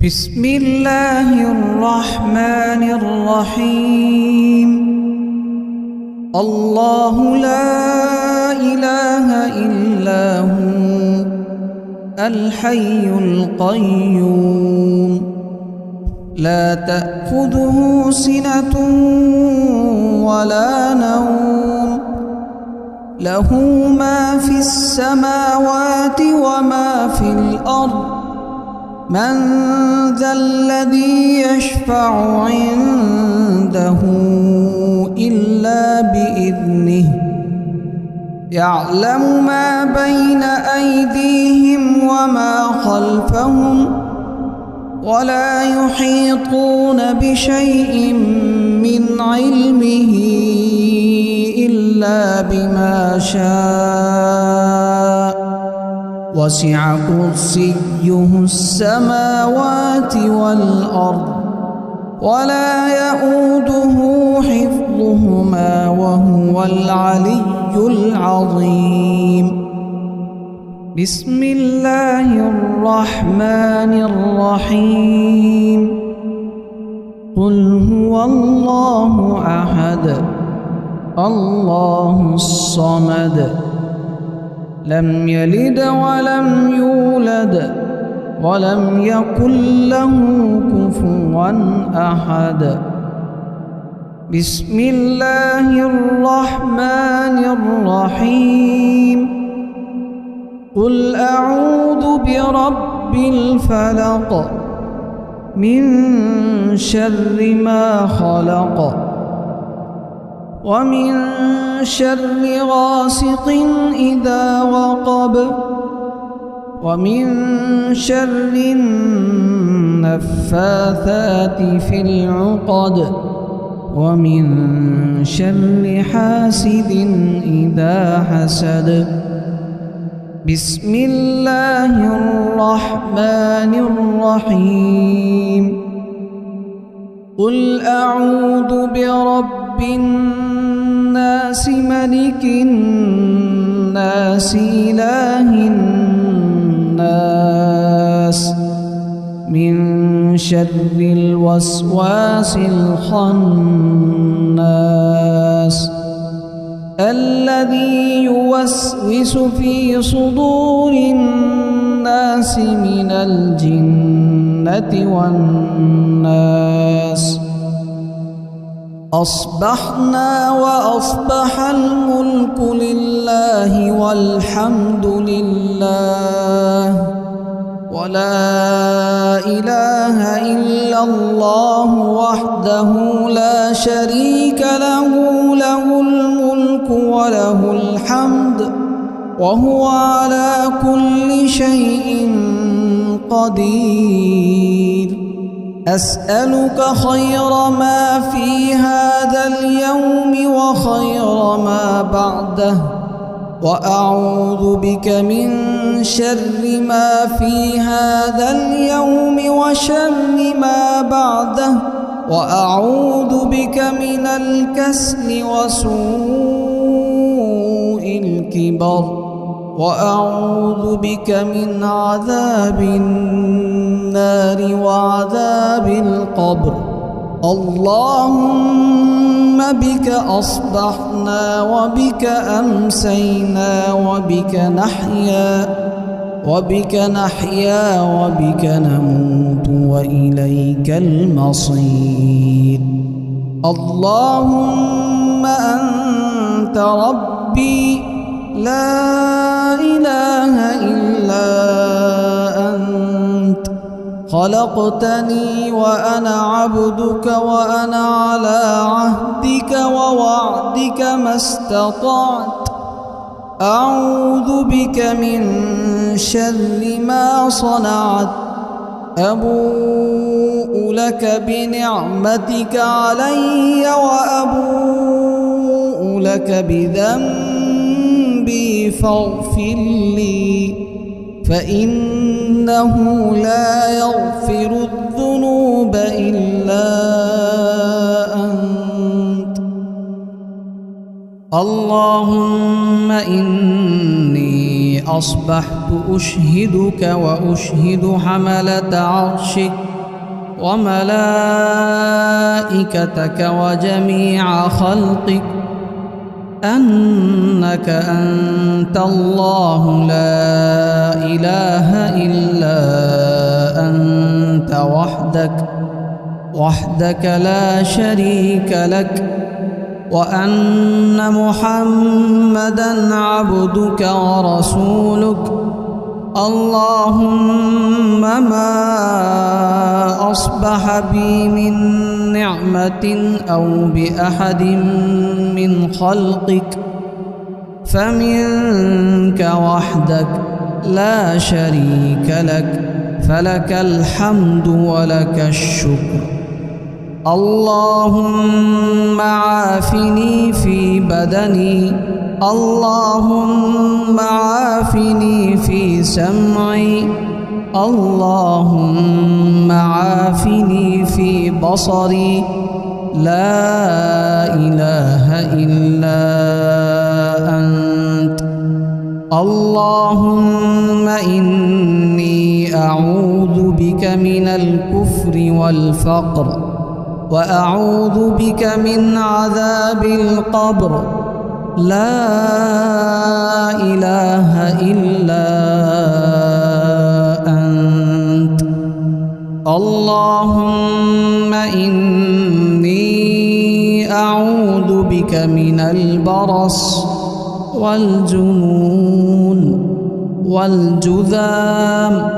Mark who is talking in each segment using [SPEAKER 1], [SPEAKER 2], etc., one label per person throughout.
[SPEAKER 1] بسم الله الرحمن الرحيم. الله لا إله إلا هو الحي القيوم لا تأخذه سنة ولا نوم له ما في السماوات وما في الأرض من ذا الذي يشفع عنده إلا بإذنه يعلم ما بين أيديهم وما خلفهم ولا يحيطون بشيء من علمه إلا بما شاء وسع كرسيه السماوات والأرض ولا يؤوده حفظهما وهو العلي العظيم. بسم الله الرحمن الرحيم. قل هو الله أحد الله الصمد لم يلد ولم يولد ولم يكن له كفوا أحد. بسم الله الرحمن الرحيم. قل أعوذ برب الفلق من شر ما خلق ومن شر غاسق إذا وقب ومن شر النفاثات في العقد ومن شر حاسد إذا حسد. بسم الله الرحمن الرحيم. قل أعوذ برب الناس ملك الناس إله الناس من شر الوسواس الخناس الذي يوسوس في صدور الناس من الجنة والناس. أصبحنا وأصبح الملك لله والحمد لله ولا إله إلا الله وحده لا شريك له له الملك وله الحمد وهو على كل شيء قدير. أسألك خير ما في هذا اليوم وخير ما بعده وأعوذ بك من شر ما في هذا اليوم وشر ما بعده وأعوذ بك من الكسل وسوء الكبر وأعوذ بك من عذاب النار وعذاب القبر. اللهم بك أصبحنا وبك أمسينا وبك نحيا وبك نموت وإليك المصير. اللهم أنت ربي لا إله إلا أنت خلقتني وأنا عبدك وأنا على عهدك ووعدك ما استطعت. أعوذ بك من شر ما صنعت. أبوء لك بنعمتك علي وأبوء لك بذنبي فاغفر لي فإنه لا يغفر الذنوب إلا أنت. اللهم إني أصبحت أشهدك وأشهد حملة عرشك وملائكتك وجميع خلقك أنك أنت الله لا إله إلا أنت وحدك لا شريك لك، وأن محمدًا عبدك ورسولك. اللهم ما أصبح بي من نعمة أو بأحد من خلقك فمنك وحدك لا شريك لك، فلك الحمد ولك الشكر. اللهم عافني في بدني، اللهم عافني في سمعي، اللهم عافني في بصري، لا إله إلا أنت. اللهم إني أعوذ بك من الكفر والفقر، وأعوذ بك من عذاب القبر، لا إله إلا أنت. اللهم إني أعوذ بك من البرص والجنون والجذام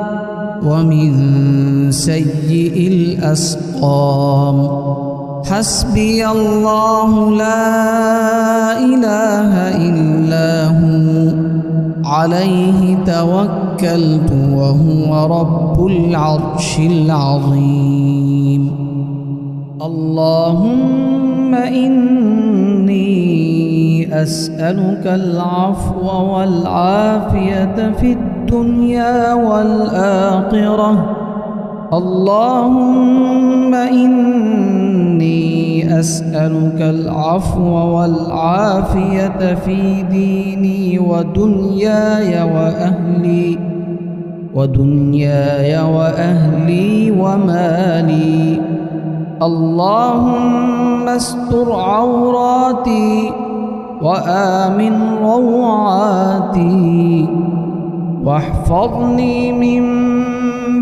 [SPEAKER 1] ومن سيء الأسقام. حسبي الله لا إله إلا هو، عليه توكلت وهو رب العرش العظيم. اللهم إني أسألك العفو والعافية في الدنيا والآخرة. اللهم إني أسألك العفو والعافية في ديني ودنياي وأهلي ومالي. اللهم استر عوراتي وآمن روعاتي، واحفظني من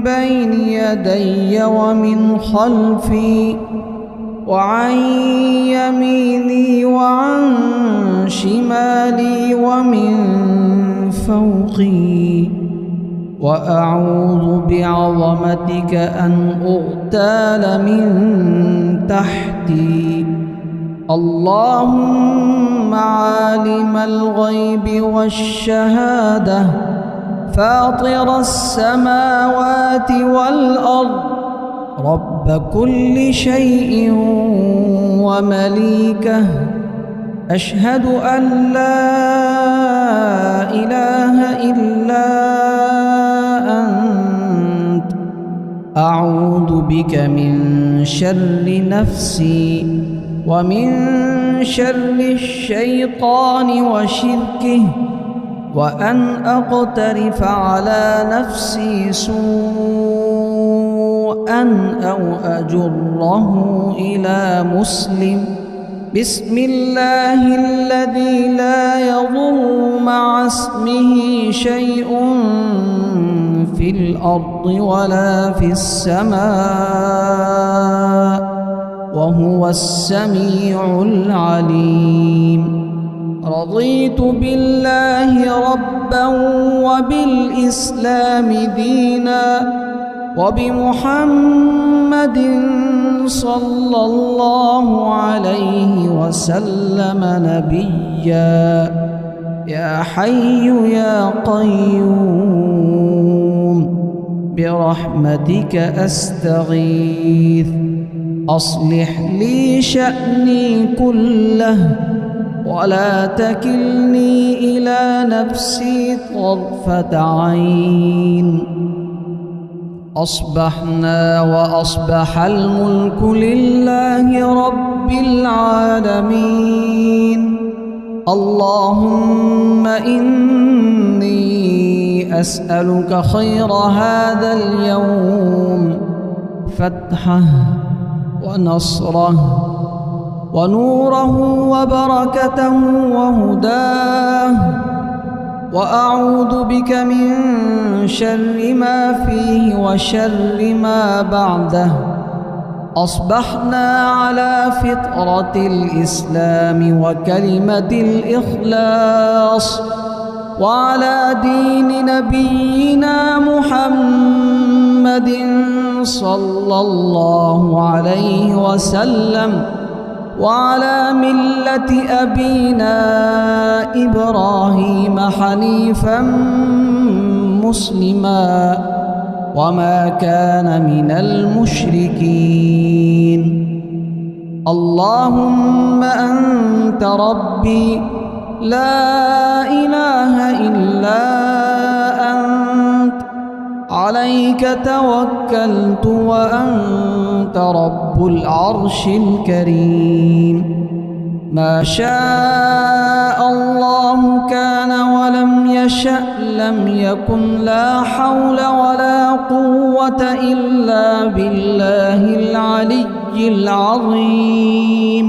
[SPEAKER 1] بين يدي ومن خلفي وعن يميني وعن شمالي ومن فوقي، وأعوذ بعظمتك أن أغتال من تحتي. اللهم عالم الغيب والشهادة، فاطر السماوات والأرض، رب كل شيء ومليكه، أشهد أن لا إله إلا أنت. أعوذ بك من شر نفسي ومن شر الشيطان وشركه، وأن أقترف على نفسي سوءا أو أجره إلى مسلم. بسم الله الذي لا يضر مع اسمه شيء في الأرض ولا في السماء، وهو السميع العليم. رضيت بالله ربا وبالإسلام دينا وبمحمد صلى الله عليه وسلم نبيا. يا حي يا قيوم برحمتك أستغيث، أصلح لي شأني كله ولا تكلني إلى نفسي طرفة عين. أصبحنا وأصبح الملك لله رب العالمين. اللهم إني أسألك خير هذا اليوم، فتحه ونصره ونوره وبركته وهداه، وأعوذ بك من شر ما فيه وشر ما بعده. أصبحنا على فطرة الإسلام وكلمة الإخلاص، وعلى دين نبينا محمد صلى الله عليه وسلم، وعلى ملة أبينا إبراهيم حنيفا مسلما وما كان من المشركين. اللهم أنت ربي لا إله إلا أنت، عليك توكلت وأنت رب العرش الكريم. ما شاء الله كان ولم يشأ لم يكن، لا حول ولا قوة إلا بالله العلي العظيم.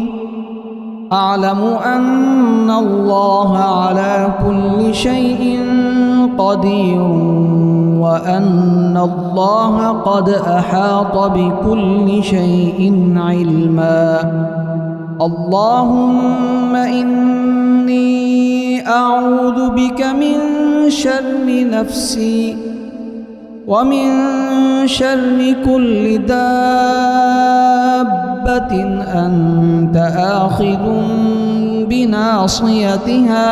[SPEAKER 1] أعلم أن الله على كل شيء قدير، وأن الله قد أحاط بكل شيء علما. اللهم إني أعوذ بك من شر نفسي ومن شر كل دابة أنت آخذ بناصيتها،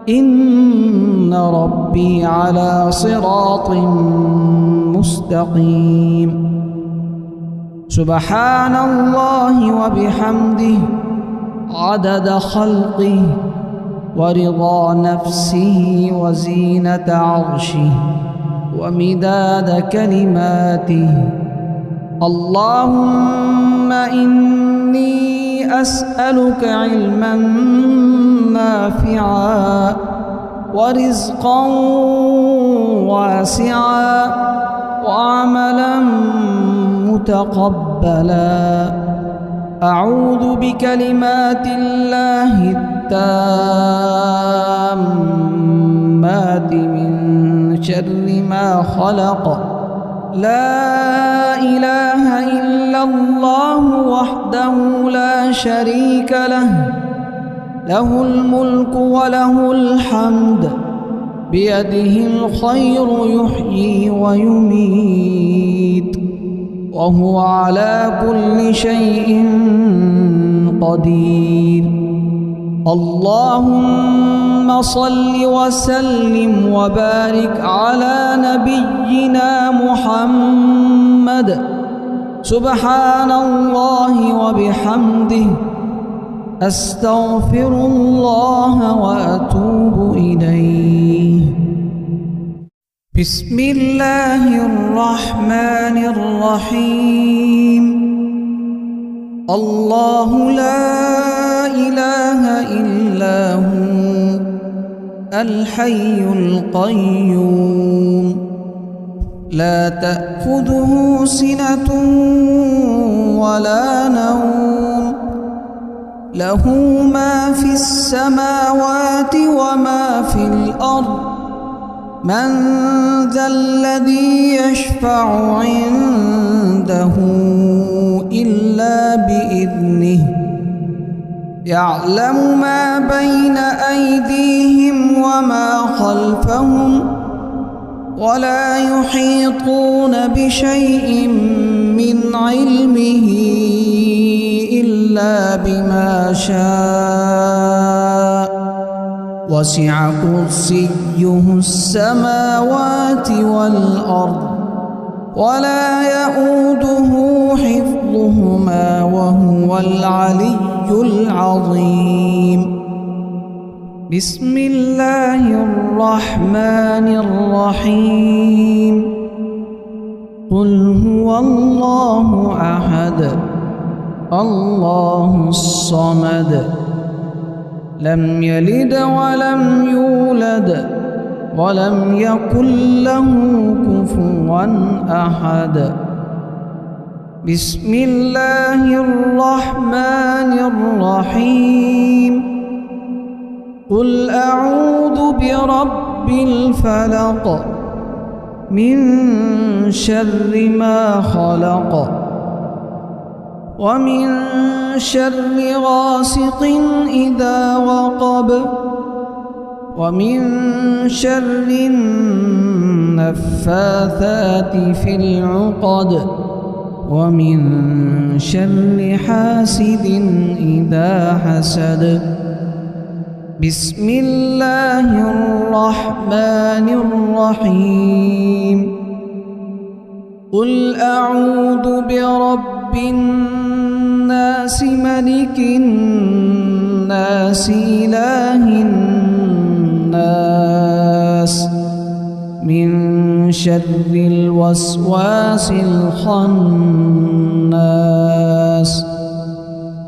[SPEAKER 1] إن ربي على صراط مستقيم. سبحان الله وبحمده عدد خلقه ورضا نفسه وزينة عرشه ومداد كلماته. اللهم إني أسألك علما نافعا ورزقا واسعا وعملا متقبلا. أعوذ بكلمات الله التامات من شر ما خلق. لا إله إلا الله وحده لا شريك له، له الملك وله الحمد، بيده الخير يحيي ويميت، وهو على كل شيء قدير. اللهم صل وسلم وبارك على نبينا محمد. سبحان الله وبحمده، أستغفر الله وأتوب إليه. بسم الله الرحمن الرحيم. الله لا إله إلا هو الحي القيوم، لا تأخذه سنة ولا نوم، له ما في السماوات وما في الأرض. من ذا الذي يشفع عنده إلا بإذنه، يعلم ما بين أيديهم وما خلفهم، ولا يحيطون بشيء من علمه إلا بما شاء. وسع كرسيه السماوات والأرض، ولا يؤوده حفظهما وهو العلي العظيم. بسم الله الرحمن الرحيم. قل هو الله أحد الله الصمد، لم يلد ولم يولد ولم يكن له كفوا أحد. بسم الله الرحمن الرحيم قل أعوذ برب الفلق من شر ما خلق ومن شر غاسق إذا وقب ومن شر النفاثات في العقد ومن شر حاسد إذا حسد بسم الله الرحمن الرحيم قل أعوذ برب الناس ملك الناس إله الناس من شر الوسواس الخناس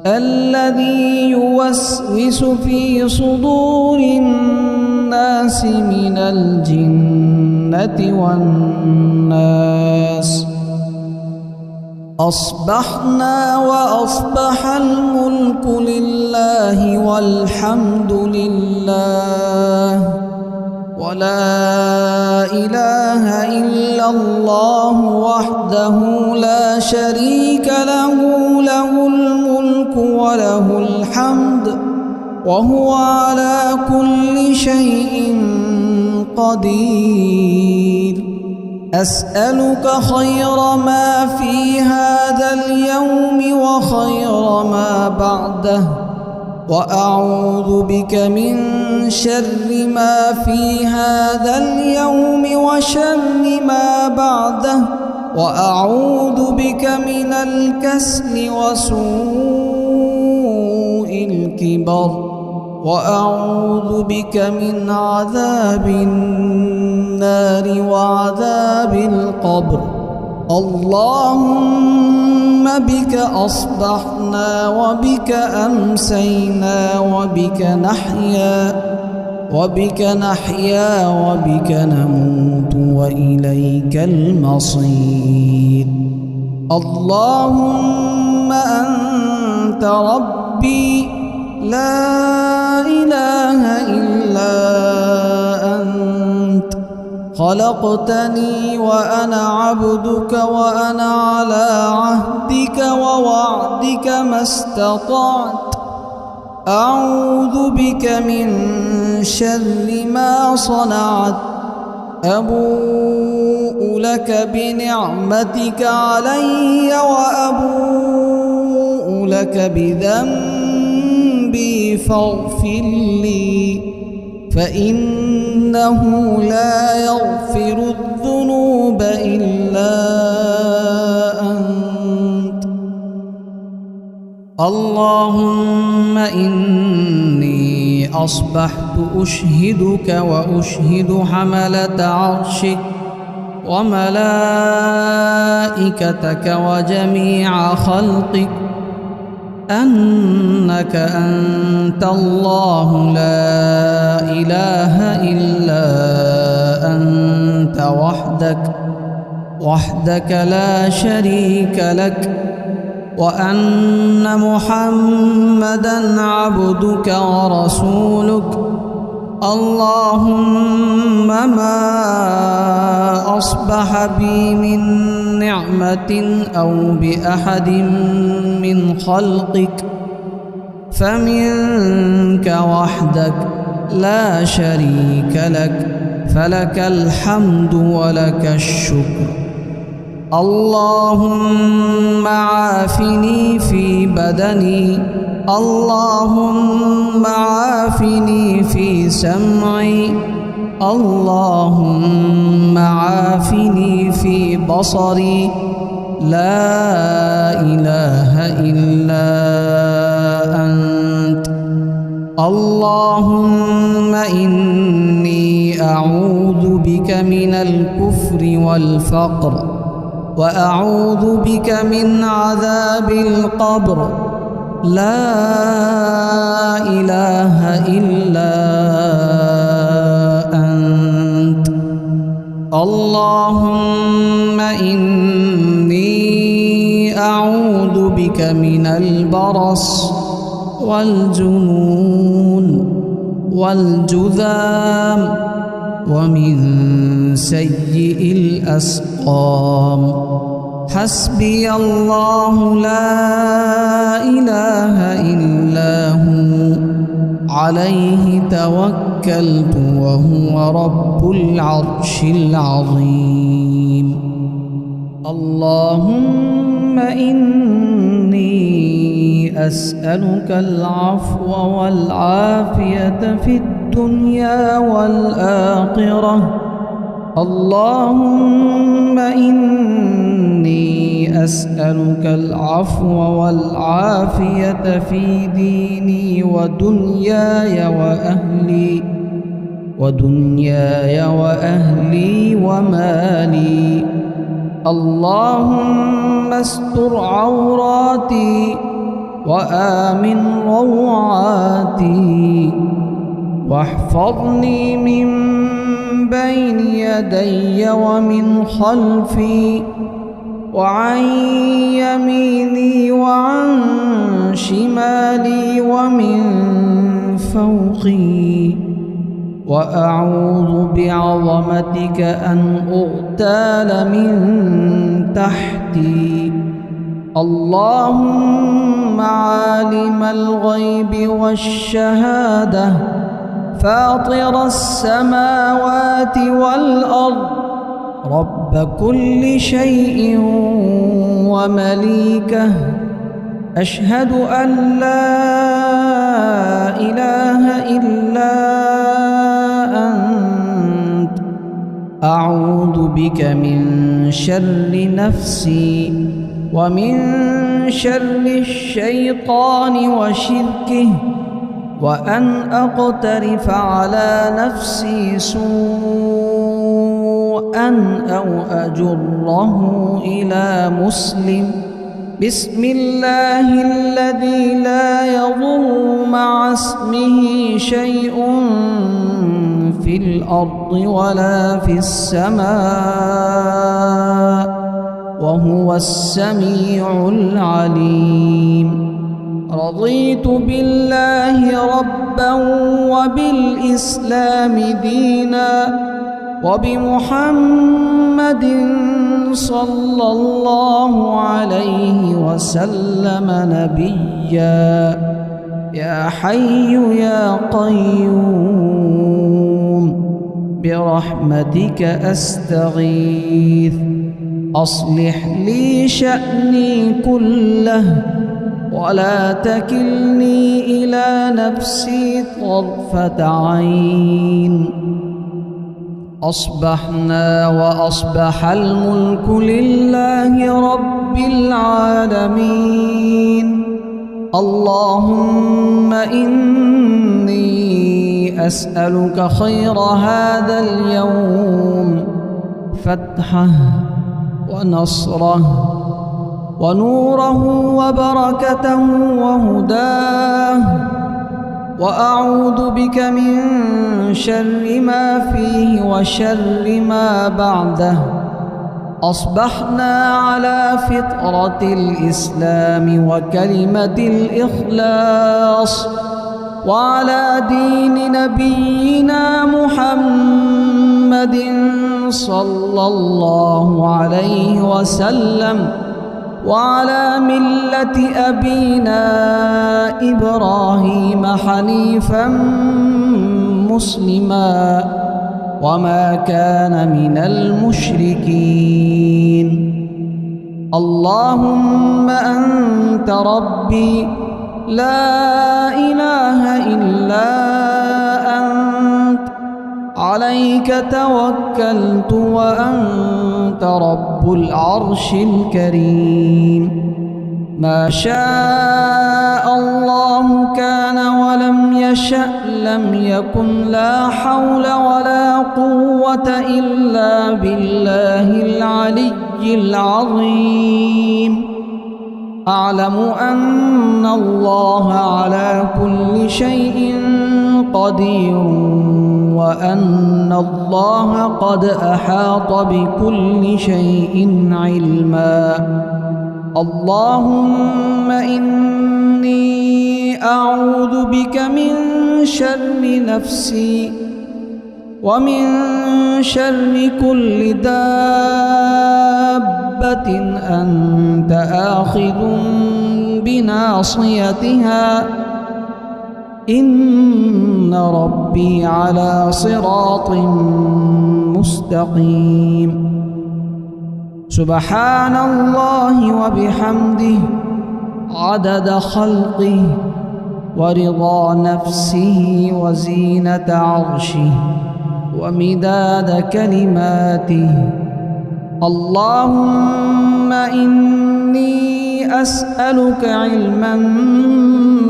[SPEAKER 1] الذي يوسوس في صدور الناس من الجنة والناس أصبحنا وأصبح الملك لله والحمد لله ولا إله إلا الله وحده لا شريك له له الملك وله الحمد وهو على كل شيء قدير أسألك خير ما في هذا اليوم وخير ما بعده وأعوذ بك من شر ما في هذا اليوم وشر ما بعده وأعوذ بك من الكسل وسوء الكبر وأعوذ بك من عذاب النار وعذاب القبر اللهم بك أصبحنا وبك أمسينا وبك نحيا وبك نموت وإليك المصير اللهم أنت ربي لا إله إلا أنت خلقتني وأنا عبدك وأنا على عهدك ووعدك ما استطعت أعوذ بك من شر ما صنعت أبوء لك بنعمتك علي وأبوء لك بذنبي فاغفر لي فإنه لا يغفر الذنوب إلا أنت اللهم إني أصبحت أشهدك وأشهد حملة عرشك وملائكتك وجميع خلقك أنك أنت الله لا إله إلا أنت وحدك لا شريك لك وأن محمدًا عبدك ورسولك اللهم ما أصبح بي من نعمة أو بأحد من خلقك فمنك وحدك لا شريك لك فلك الحمد ولك الشكر اللهم عافني في بدني اللهم عافني في سمعي اللهم عافني في بصري لا إله إلا أنت اللهم إني أعوذ بك من الكفر والفقر وأعوذ بك من عذاب القبر لا إله إلا أنت اللهم إني بك من البرص والجنون والجذام ومن سيء الأسقام. حسبي الله لا إله إلا هو عليه توكلت وهو رب العرش العظيم. اللهم إني أسألك العفو والعافية في الدنيا والآخرة. اللهم إني أسألك العفو والعافية في ديني ودنياي وأهلي ومالي. اللهم استر عوراتي وآمن روعاتي واحفظني من بين يدي ومن خلفي وعن يميني وعن شمالي ومن فوقي. وأعوذ بعظمتك أن أغتال من تحتي. اللهم عالم الغيب والشهادة فاطر السماوات والأرض رب كل شيء ومليكه. أشهد أن لا إله إلا أنت. أعوذ بك من شر نفسي ومن شر الشيطان وشركه وأن أقترف على نفسي سوءا أو أجره إلى مسلم. بسم الله الذي لا يضر مع اسمه شيء في الأرض ولا في السماء وهو السميع العليم. رضيت بالله ربا وبالإسلام دينا وبمحمد صلى الله عليه وسلم نبيا. يا حي يا قيوم برحمتك أستغيث. أصلح لي شأني كله ولا تكلني إلى نفسي طرفة عين. أصبحنا وأصبح الملك لله رب العالمين. اللهم إني أسألك خير هذا اليوم، فتحه ونصره ونوره وبركته وهداه، وأعوذ بك من شر ما فيه وشر ما بعده. أصبحنا على فطرة الإسلام وكلمة الإخلاص وعلى دين نبينا محمد صلى الله عليه وسلم وعلى ملة أبينا إبراهيم حنيفا مسلما وما كان من المشركين. اللهم أنت ربي لا إله إلا أنت، عليك توكلت وأنت رب العرش الكريم. ما شاء الله كان ولم يشأ لم يكن. لا حول ولا قوة إلا بالله العلي العظيم. أعلم أن الله على كل شيء قدير وأن الله قد أحاط بكل شيء علما. اللهم إني أعوذ بك من شر نفسي ومن شر كل دابة أنت آخذ بناصيتها إن ربي على صراط مستقيم. سبحان الله وبحمده عدد خلقه ورضا نفسه وزينة عرشه ومداد كلماته. اللهم إني أسألك علما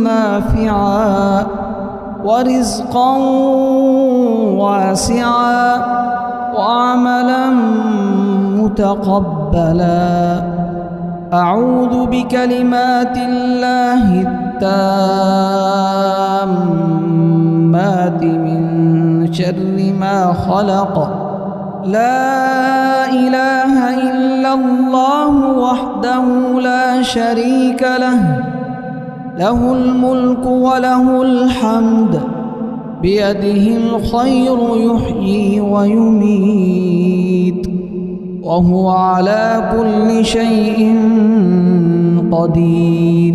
[SPEAKER 1] نافعا ورزقا واسعا وعملا متقبلا. أعوذ بكلمات الله التامات من شر ما خلق. لا إله إلا الله وحده لا شريك له، له الملك وله الحمد، بيده الخير يحيي ويميت، وهو على كل شيء قدير.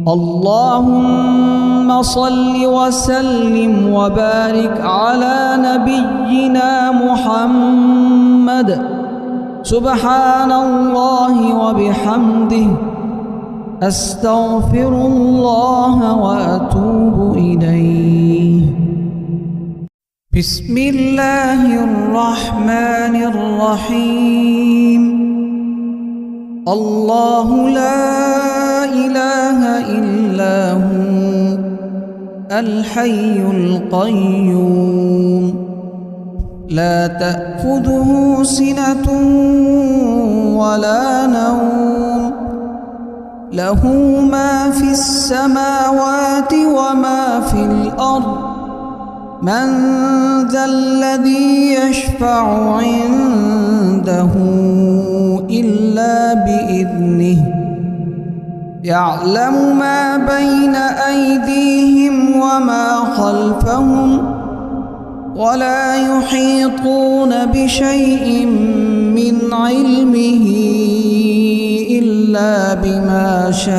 [SPEAKER 1] اللهم صل وسلم وبارك على نبينا محمد. سبحان الله وبحمده، أستغفر الله وأتوب إليه. بسم الله الرحمن الرحيم. الله لا إله إلا هو الحي القيوم، لا تأخذه سنة ولا نوم، له ما في السماوات وما في الأرض. من ذا الذي يشفع عنده إلا بإذنه، يعلم ما بين أيديهم وما خلفهم، ولا يحيطون بشيء من علمه إلا بما شاء.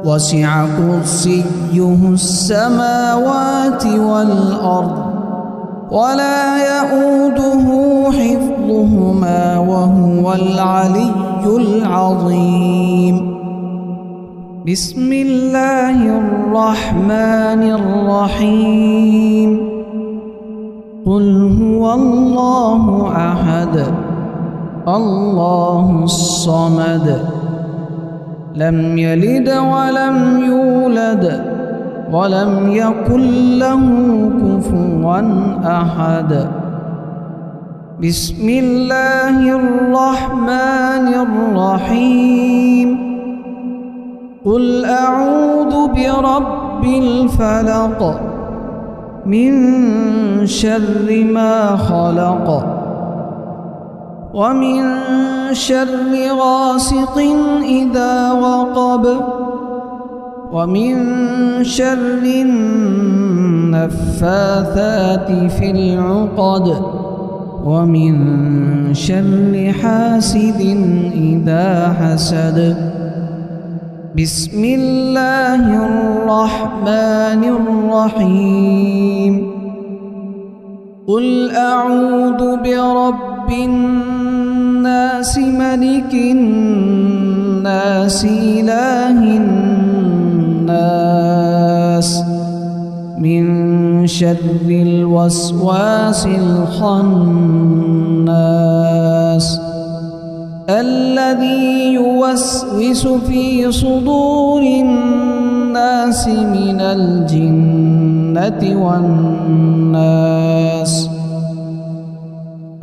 [SPEAKER 1] وسع كرسيه السماوات والأرض، ولا يؤوده حفظهما وهو العلي العظيم. بسم الله الرحمن الرحيم. قل هو الله أحد الله الصمد، لم يلد ولم يولد ولم يكن له كفوا أحد. بسم الله الرحمن الرحيم. قل أعوذ برب الفلق من شر ما خلق، ومن شر غاسق إذا وقب، ومن شر النفاثات في العقد، ومن شر حاسد إذا حسد. بسم الله الرحمن الرحيم. قل أعوذ برب الناس ملك الناس إله الناس من شر الوسواس الخناس الذي يوسوس في صدور الناس من الجنة والناس.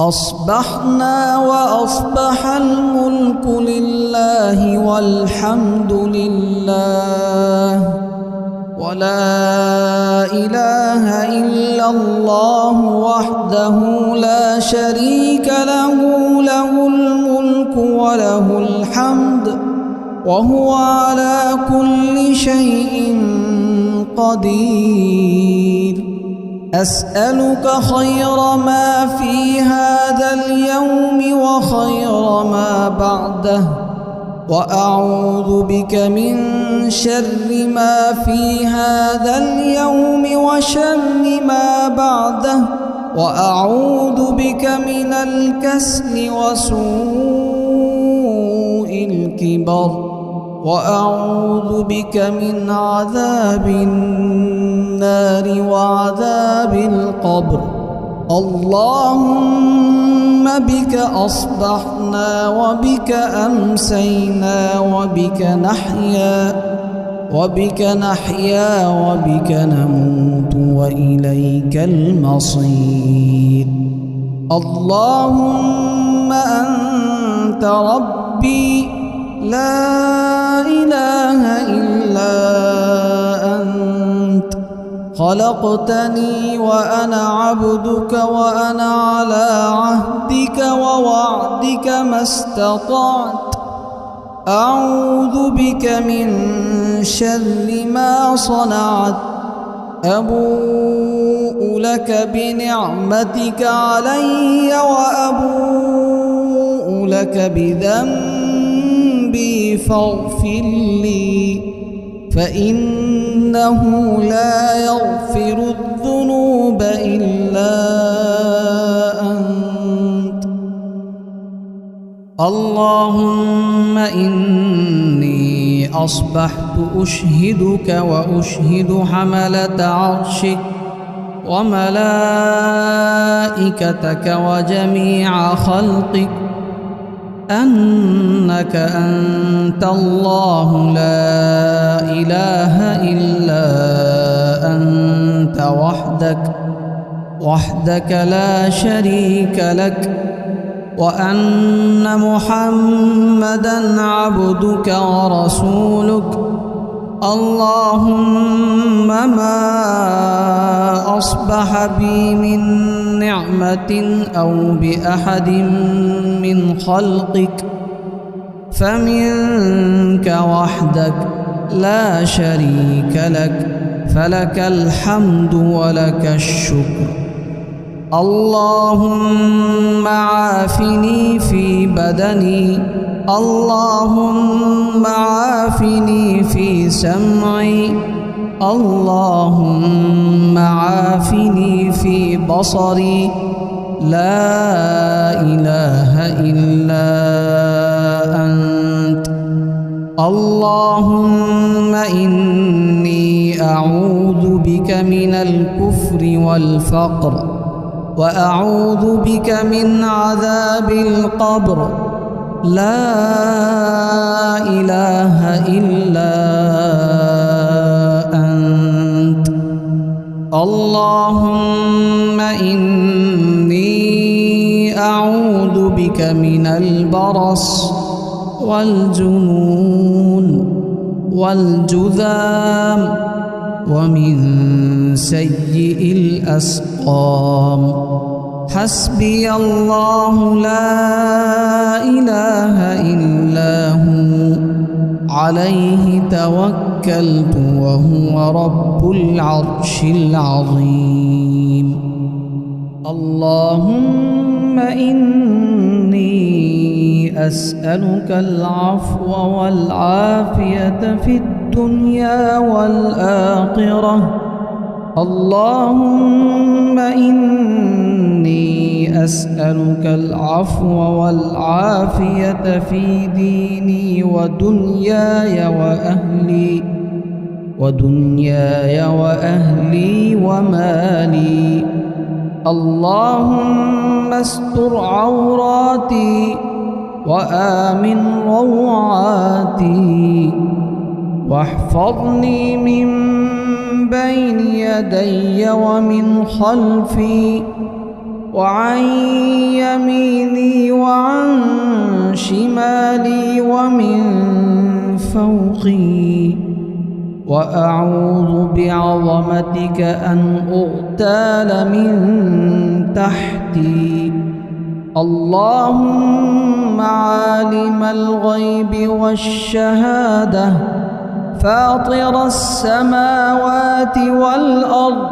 [SPEAKER 1] أصبحنا وأصبح الملك لله والحمد لله ولا إله إلا الله وحده لا شريك له، له الملك وله الحمد وهو على كل شيء قدير. أسألك خير ما في هذا اليوم وخير ما بعده، وأعوذ بك من شر ما في هذا اليوم وشر ما بعده، وأعوذ بك من الكسل وسوء الكبر، وأعوذ بك من عذاب النار وعذاب القبر. اللهم بك أصبحنا وبك أمسينا وبك نحيا وبك نموت وإليك المصير. اللهم أنت ربي لا إله إلا أنت، خلقتني وأنا عبدك وأنا على عهدك ووعدك ما استطعت. أعوذ بك من شر ما صنعت. أبوء لك بنعمتك علي وأبوء لك بذنبي فاغفر لي، فإنه لا يغفر الذنوب إلا أنت. اللهم إني أصبحت أشهدك وأشهد حملة عرشك وملائكتك وجميع خلقك أنك أنت الله لا إله إلا أنت وحدك لا شريك لك، وأن محمدًا عبدك ورسولك. اللهم ما أصبح بي من نعمة أو بأحد من خلقك فمنك وحدك لا شريك لك، فلك الحمد ولك الشكر. اللهم عافني في بدني، اللهم عافني في سمعي، اللهم عافني في بصري. لا إله إلا أنت. اللهم إني أعوذ بك من الكفر والفقر، وأعوذ بك من عذاب القبر. لا إله إلا أنت. اللهم إني أعوذ بك من البرص والجنون والجذام ومن سيء الأسقام. حسبي الله لا إله إلا هو، عليه توكلت وهو رب العرش العظيم. اللهم إني أسألك العفو والعافية في الدنيا والآخرة. اللهم إني أسألك العفو والعافية في ديني ودنياي وأهلي ومالي. اللهم استر عوراتي وآمن روعاتي، واحفظني من بين يدي ومن خلفي وعن يميني وعن شمالي ومن فوقي، وأعوذ بعظمتك أن أغتال من تحتي. اللهم عالم الغيب والشهادة فاطر السماوات والأرض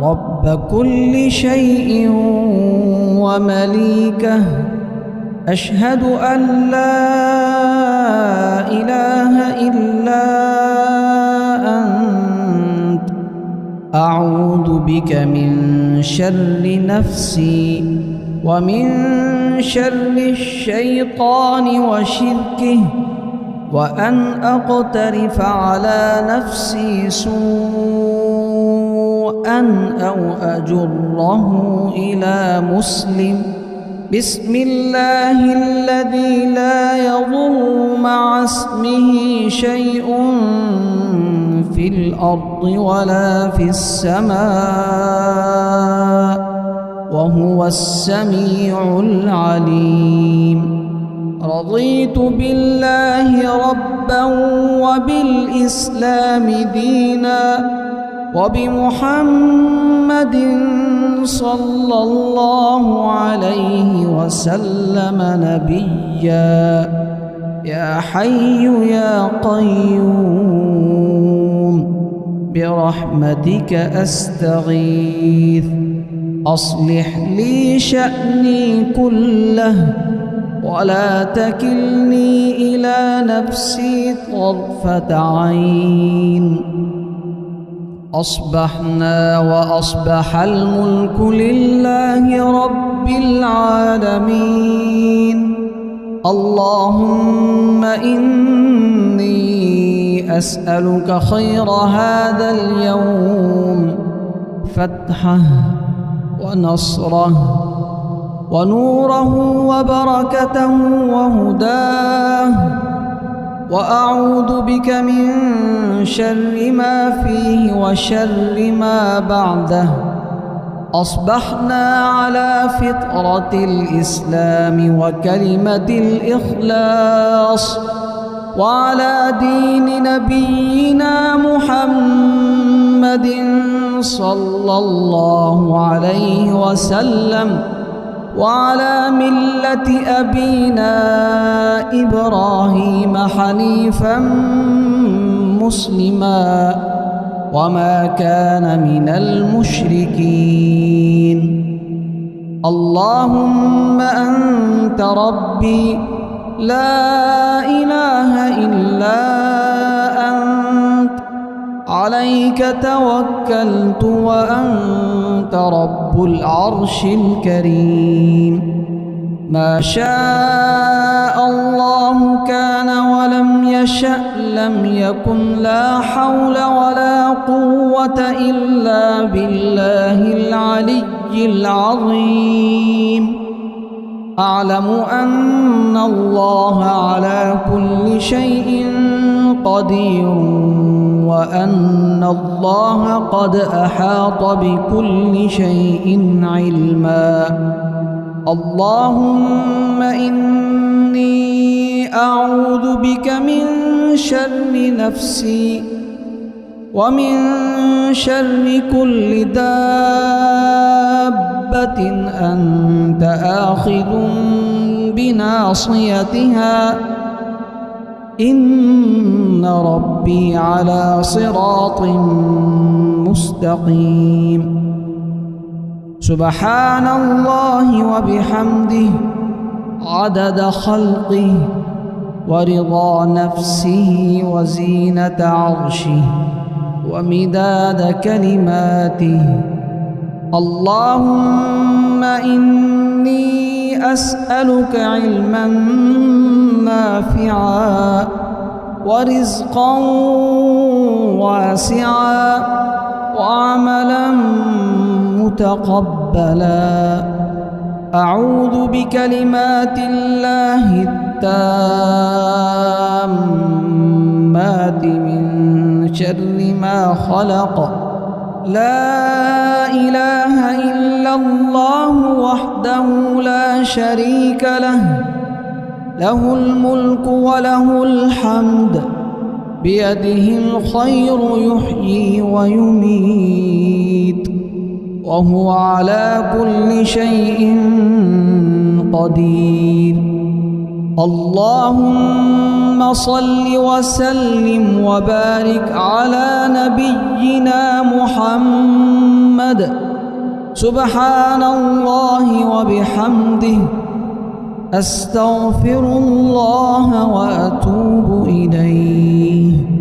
[SPEAKER 1] رب كل شيء ومليكه أشهد أن لا إله إلا أنت أعوذ بك من شر نفسي ومن شر الشيطان وشركه وأن أقترف على نفسي سوءا أو أجره إلى مسلم بسم الله الذي لا يضر مع اسمه شيء في الأرض ولا في السماء وهو السميع العليم رضيت بالله ربا وبالإسلام دينا وبمحمد صلى الله عليه وسلم نبيا يا حي يا قيوم برحمتك أستغيث أصلح لي شأني كله ولا تكلني إلى نفسي طرفة عين أصبحنا وأصبح الملك لله رب العالمين اللهم إني أسألك خير هذا اليوم فتحه ونصره ونوره وبركته وهداه وأعوذ بك من شر ما فيه وشر ما بعده أصبحنا على فطرة الإسلام وكلمة الإخلاص وعلى دين نبينا محمد صلى الله عليه وسلم وعلى ملة أبينا إبراهيم حنيفا مسلما وما كان من المشركين اللهم أنت ربي لا إله إلا أنت عليك توكلت وأنت رب العرش الكريم ما شاء الله كان ولم يشأ لم يكن لا حول ولا قوة إلا بالله العلي العظيم أعلم أن الله على كل شيء قدير وأن الله قد أحاط بكل شيء علما اللهم إني أعوذ بك من شر نفسي ومن شر كل دابة أنت آخذ بناصيتها إن ربي على صراط مستقيم سبحان الله وبحمده عدد خلقه ورضا نفسه وزينة عرشه ومداد كلماته اللهم إني أسألك علما نافعا ورزقا واسعا وعملا متقبلا أعوذ بكلمات الله التامات من شر ما خلق لا إله إلا الله وحده لا شريك له له الملك وله الحمد بيده الخير يحيي ويميت وهو على كل شيء قدير اللهم صل وسلم وبارك على نبينا محمد. سبحان الله وبحمده، أستغفر الله وأتوب إليه.